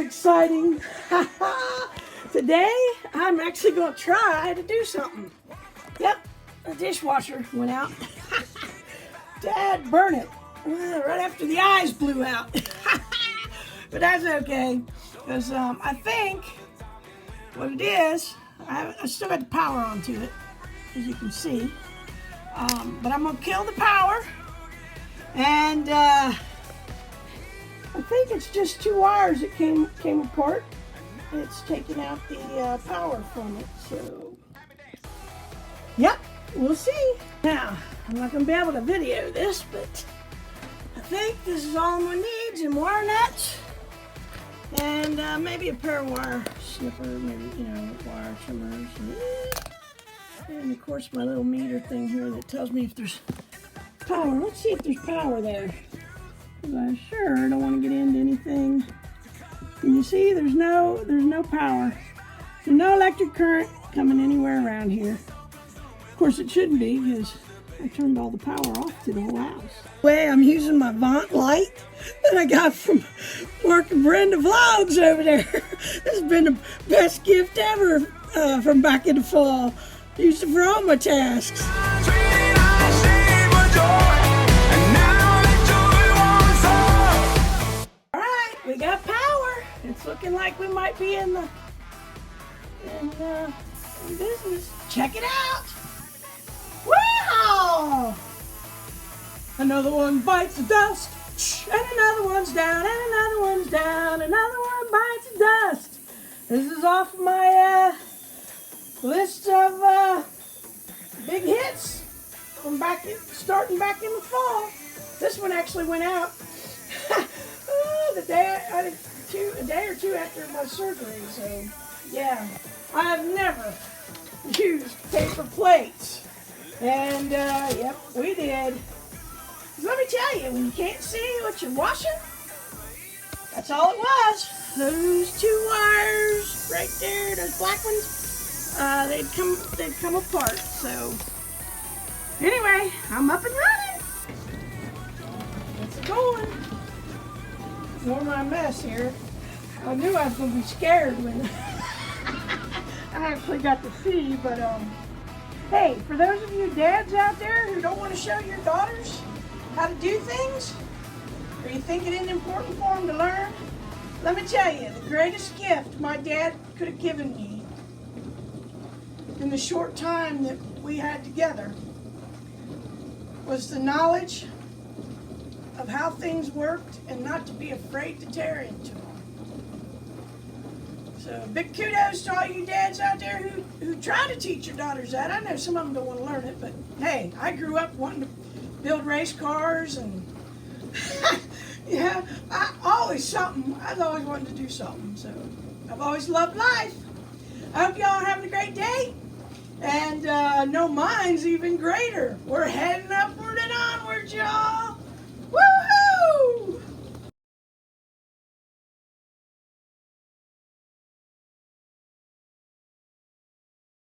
exciting. Today, I'm actually going to try to do something. Yep, the dishwasher went out. Dad, burn it. Right after the eyes blew out. But that's okay. Because I think what it is, I still got the power onto it, as you can see. But I'm going to kill the power. And I think it's just two wires that came apart. It's taking out the power from it, so yep, we'll see. Now, I'm not going to be able to video this, but I think this is all I'm going to need. Some wire nuts and maybe a pair of wire snipper, maybe, wire trimmers. And of course my little meter thing here that tells me if there's power. Let's see if there's power there. Because I sure don't want to get into anything. And you see, there's no power. There's no electric current coming anywhere around here. Of course, it shouldn't be because I turned all the power off to the whole house. Anyway, I'm using my Vaunt light that I got from Mark and Brenda Vlogs over there. This has been the best gift ever from back in the fall. Used it for all my tasks. We got power. It's looking like we might be in business. Check it out. Wow! Another one bites the dust, and another one's down, and another one's down, another one bites the dust. This is off my list of big hits from starting back in the fall. This one actually went out. A day or two after my surgery, so yeah, I've never used paper plates, and yep, we did. Let me tell you, when you can't see what you're washing, that's all it was. Those two wires right there, those black ones, they'd come apart. So anyway, I'm up and running. It's going. More my mess here. I knew I was going to be scared when I actually got to see, but hey, for those of you dads out there who don't want to show your daughters how to do things, or you think it isn't important for them to learn, let me tell you, the greatest gift my dad could have given me in the short time that we had together was the knowledge of how things worked and not to be afraid to tear into them. So big kudos to all you dads out there who try to teach your daughters that. I know some of them don't want to learn it, but hey, I grew up wanting to build race cars and yeah, I've always wanted to do something. So I've always loved life. I hope y'all are having a great day. And no, mine's even greater. We're heading upward and onward, y'all.